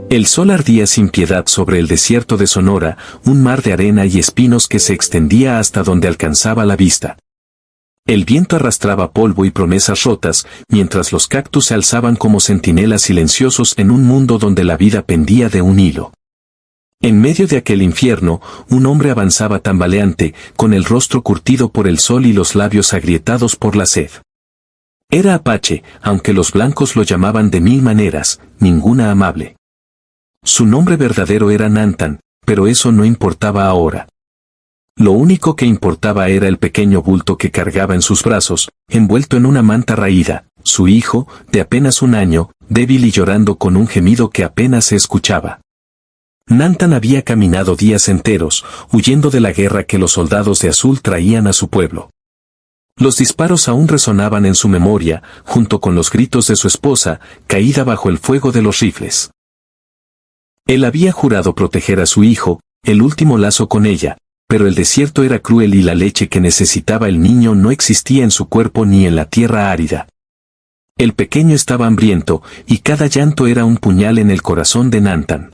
El sol ardía sin piedad sobre el desierto de Sonora, un mar de arena y espinos que se extendía hasta donde alcanzaba la vista. El viento arrastraba polvo y promesas rotas, mientras los cactus se alzaban como centinelas silenciosos en un mundo donde la vida pendía de un hilo. En medio de aquel infierno, un hombre avanzaba tambaleante, con el rostro curtido por el sol y los labios agrietados por la sed. Era apache, aunque los blancos lo llamaban de mil maneras, ninguna amable. Su nombre verdadero era Nantan, pero eso no importaba ahora. Lo único que importaba era el pequeño bulto que cargaba en sus brazos, envuelto en una manta raída, su hijo, de apenas 1 año, débil y llorando con un gemido que apenas se escuchaba. Nantan había caminado días enteros, huyendo de la guerra que los soldados de azul traían a su pueblo. Los disparos aún resonaban en su memoria, junto con los gritos de su esposa, caída bajo el fuego de los rifles. Él había jurado proteger a su hijo, el último lazo con ella, pero el desierto era cruel y la leche que necesitaba el niño no existía en su cuerpo ni en la tierra árida. El pequeño estaba hambriento, y cada llanto era un puñal en el corazón de Nantan.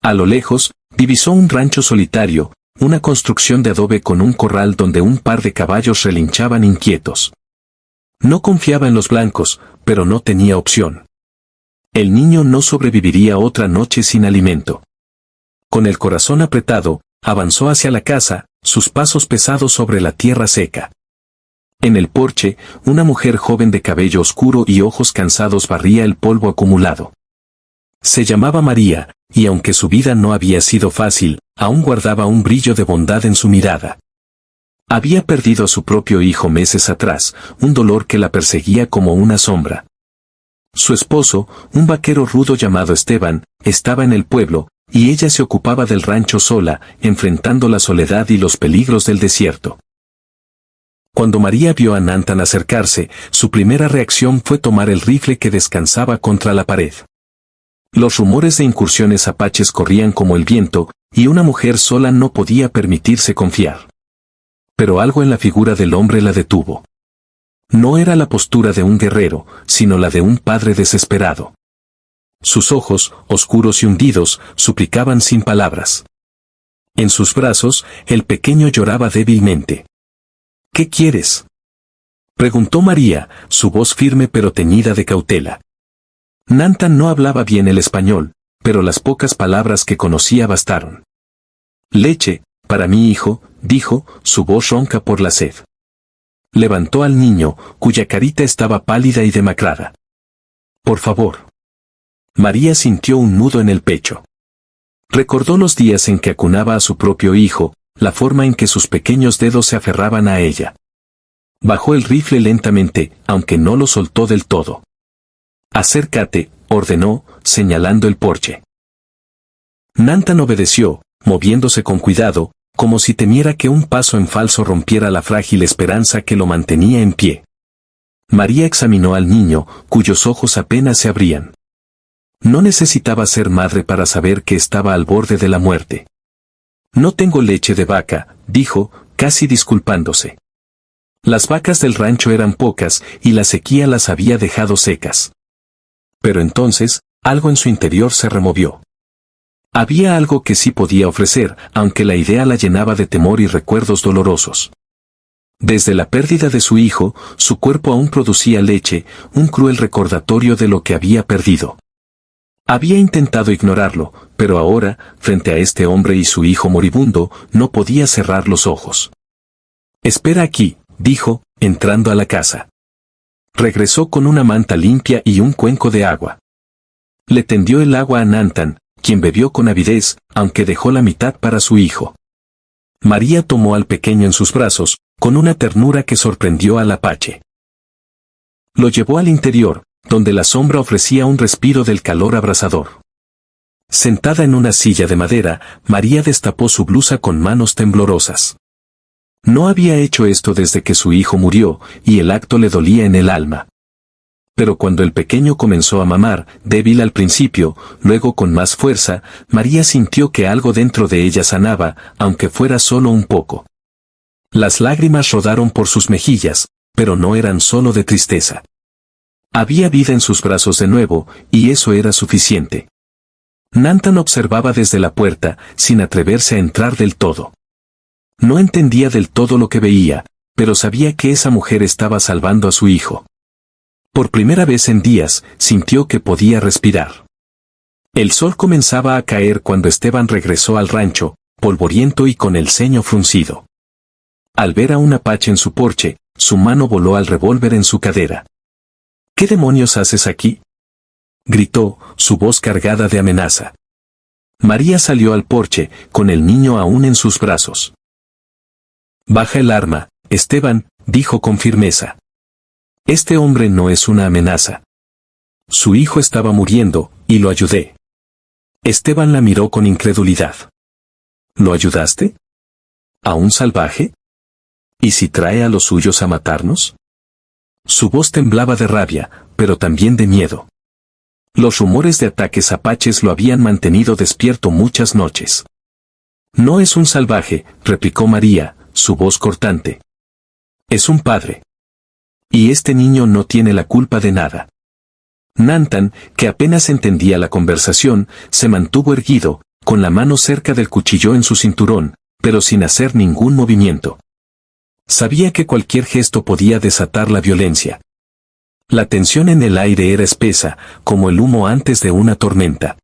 A lo lejos, divisó un rancho solitario, una construcción de adobe con un corral donde un par de caballos relinchaban inquietos. No confiaba en los blancos, pero no tenía opción. El niño no sobreviviría otra noche sin alimento. Con el corazón apretado, avanzó hacia la casa, sus pasos pesados sobre la tierra seca. En el porche, una mujer joven de cabello oscuro y ojos cansados barría el polvo acumulado. Se llamaba María, y aunque su vida no había sido fácil, aún guardaba un brillo de bondad en su mirada. Había perdido a su propio hijo meses atrás, un dolor que la perseguía como una sombra. Su esposo, un vaquero rudo llamado Esteban, estaba en el pueblo, y ella se ocupaba del rancho sola, enfrentando la soledad y los peligros del desierto. Cuando María vio a Nantan acercarse, su primera reacción fue tomar el rifle que descansaba contra la pared. Los rumores de incursiones apaches corrían como el viento, y una mujer sola no podía permitirse confiar. Pero algo en la figura del hombre la detuvo. No era la postura de un guerrero, sino la de un padre desesperado. Sus ojos, oscuros y hundidos, suplicaban sin palabras. En sus brazos, el pequeño lloraba débilmente. ¿Qué quieres?, preguntó María, su voz firme pero teñida de cautela. Nantan no hablaba bien el español, pero las pocas palabras que conocía bastaron. Leche, para mi hijo, dijo, su voz ronca por la sed. Levantó al niño, cuya carita estaba pálida y demacrada. Por favor. María sintió un nudo en el pecho. Recordó los días en que acunaba a su propio hijo, la forma en que sus pequeños dedos se aferraban a ella. Bajó el rifle lentamente, aunque no lo soltó del todo. Acércate, ordenó, señalando el porche. Nantan obedeció, moviéndose con cuidado, como si temiera que un paso en falso rompiera la frágil esperanza que lo mantenía en pie. María examinó al niño, cuyos ojos apenas se abrían. No necesitaba ser madre para saber que estaba al borde de la muerte. No tengo leche de vaca, dijo, casi disculpándose. Las vacas del rancho eran pocas, y la sequía las había dejado secas. Pero entonces, algo en su interior se removió. Había algo que sí podía ofrecer, aunque la idea la llenaba de temor y recuerdos dolorosos. Desde la pérdida de su hijo, su cuerpo aún producía leche, un cruel recordatorio de lo que había perdido. Había intentado ignorarlo, pero ahora, frente a este hombre y su hijo moribundo, no podía cerrar los ojos. Espera aquí, dijo, entrando a la casa. Regresó con una manta limpia y un cuenco de agua. Le tendió el agua a Nantan, quien bebió con avidez, aunque dejó la mitad para su hijo. María tomó al pequeño en sus brazos, con una ternura que sorprendió al apache. Lo llevó al interior, donde la sombra ofrecía un respiro del calor abrasador. Sentada en una silla de madera, María destapó su blusa con manos temblorosas. No había hecho esto desde que su hijo murió, y el acto le dolía en el alma. Pero cuando el pequeño comenzó a mamar, débil al principio, luego con más fuerza, María sintió que algo dentro de ella sanaba, aunque fuera solo un poco. Las lágrimas rodaron por sus mejillas, pero no eran solo de tristeza. Había vida en sus brazos de nuevo, y eso era suficiente. Nantan observaba desde la puerta, sin atreverse a entrar del todo. No entendía del todo lo que veía, pero sabía que esa mujer estaba salvando a su hijo. Por primera vez en días, sintió que podía respirar. El sol comenzaba a caer cuando Esteban regresó al rancho, polvoriento y con el ceño fruncido. Al ver a un apache en su porche, su mano voló al revólver en su cadera. ¿Qué demonios haces aquí?, gritó, su voz cargada de amenaza. María salió al porche, con el niño aún en sus brazos. Baja el arma, Esteban, dijo con firmeza. Este hombre no es una amenaza. Su hijo estaba muriendo, y lo ayudé. Esteban la miró con incredulidad. ¿Lo ayudaste? ¿A un salvaje? ¿Y si trae a los suyos a matarnos? Su voz temblaba de rabia, pero también de miedo. Los rumores de ataques apaches lo habían mantenido despierto muchas noches. No es un salvaje, replicó María, su voz cortante. Es un padre. Y este niño no tiene la culpa de nada. Nantan, que apenas entendía la conversación, se mantuvo erguido, con la mano cerca del cuchillo en su cinturón, pero sin hacer ningún movimiento. Sabía que cualquier gesto podía desatar la violencia. La tensión en el aire era espesa, como el humo antes de una tormenta.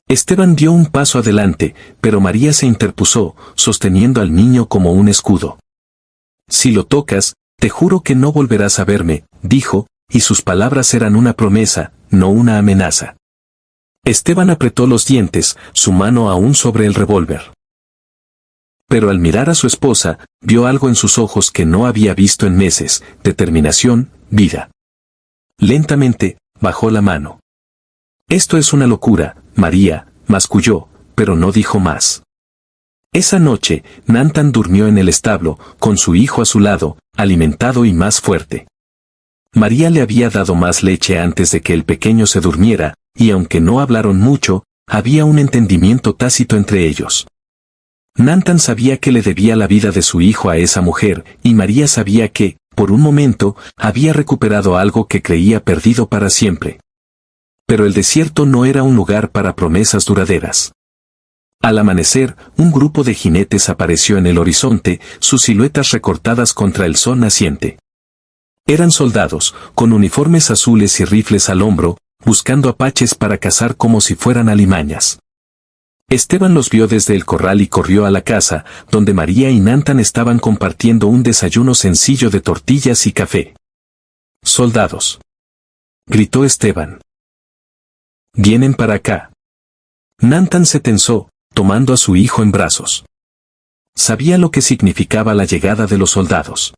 Esteban dio un paso adelante, pero María se interpuso, sosteniendo al niño como un escudo. Si lo tocas, te juro que no volverás a verme, dijo, y sus palabras eran una promesa, no una amenaza. Esteban apretó los dientes, su mano aún sobre el revólver. Pero al mirar a su esposa, vio algo en sus ojos que no había visto en meses: determinación, vida. Lentamente, bajó la mano. Esto es una locura, María, masculló, pero no dijo más. Esa noche, Nantan durmió en el establo, con su hijo a su lado, alimentado y más fuerte. María le había dado más leche antes de que el pequeño se durmiera, y aunque no hablaron mucho, había un entendimiento tácito entre ellos. Nantan sabía que le debía la vida de su hijo a esa mujer, y María sabía que, por un momento, había recuperado algo que creía perdido para siempre. Pero el desierto no era un lugar para promesas duraderas. Al amanecer, un grupo de jinetes apareció en el horizonte, sus siluetas recortadas contra el sol naciente. Eran soldados, con uniformes azules y rifles al hombro, buscando apaches para cazar como si fueran alimañas. Esteban los vio desde el corral y corrió a la casa, donde María y Nantan estaban compartiendo un desayuno sencillo de tortillas y café. «Soldados», gritó Esteban. «Vienen para acá». Nantan se tensó, tomando a su hijo en brazos. Sabía lo que significaba la llegada de los soldados.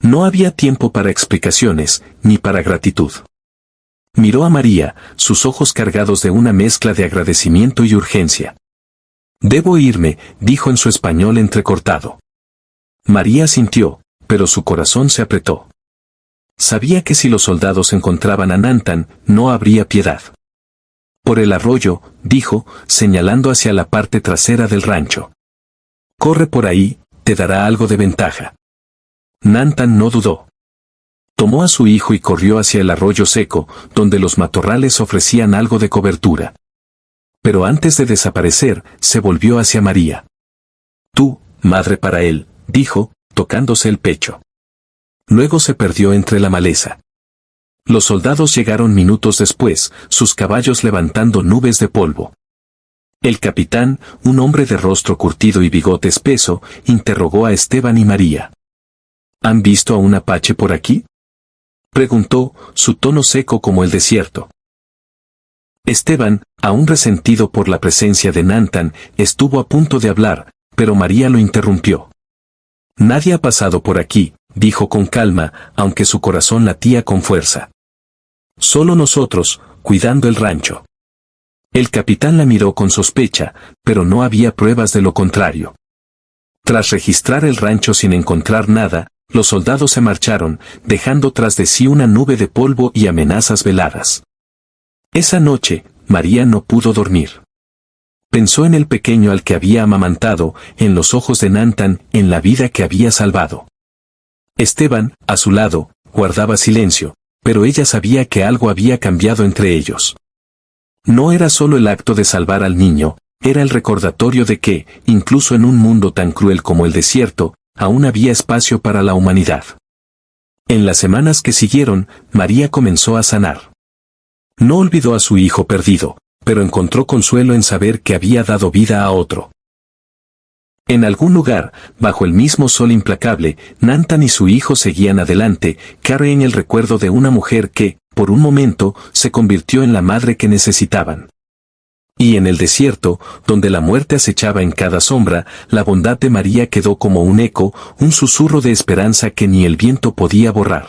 No había tiempo para explicaciones, ni para gratitud. Miró a María, sus ojos cargados de una mezcla de agradecimiento y urgencia. «Debo irme», dijo en su español entrecortado. María sintió, pero su corazón se apretó. Sabía que si los soldados encontraban a Nantan, no habría piedad. «Por el arroyo», dijo, señalando hacia la parte trasera del rancho. «Corre por ahí, te dará algo de ventaja». Nantan no dudó. Tomó a su hijo y corrió hacia el arroyo seco, donde los matorrales ofrecían algo de cobertura. Pero antes de desaparecer, se volvió hacia María. «Tú, madre para él», dijo, tocándose el pecho. Luego se perdió entre la maleza. Los soldados llegaron minutos después, sus caballos levantando nubes de polvo. El capitán, un hombre de rostro curtido y bigote espeso, interrogó a Esteban y María. «¿Han visto a un apache por aquí?», preguntó, su tono seco como el desierto. Esteban, aún resentido por la presencia de Nantan, estuvo a punto de hablar, pero María lo interrumpió. «Nadie ha pasado por aquí», dijo con calma, aunque su corazón latía con fuerza. «Solo nosotros, cuidando el rancho». El capitán la miró con sospecha, pero no había pruebas de lo contrario. Tras registrar el rancho sin encontrar nada, los soldados se marcharon, dejando tras de sí una nube de polvo y amenazas veladas. Esa noche, María no pudo dormir. Pensó en el pequeño al que había amamantado, en los ojos de Nantan, en la vida que había salvado. Esteban, a su lado, guardaba silencio, pero ella sabía que algo había cambiado entre ellos. No era solo el acto de salvar al niño, era el recordatorio de que, incluso en un mundo tan cruel como el desierto, aún había espacio para la humanidad. En las semanas que siguieron, María comenzó a sanar. No olvidó a su hijo perdido, pero encontró consuelo en saber que había dado vida a otro. En algún lugar, bajo el mismo sol implacable, Nathan y su hijo seguían adelante, carrying el recuerdo de una mujer que, por un momento, se convirtió en la madre que necesitaban. Y en el desierto, donde la muerte acechaba en cada sombra, la bondad de María quedó como un eco, un susurro de esperanza que ni el viento podía borrar.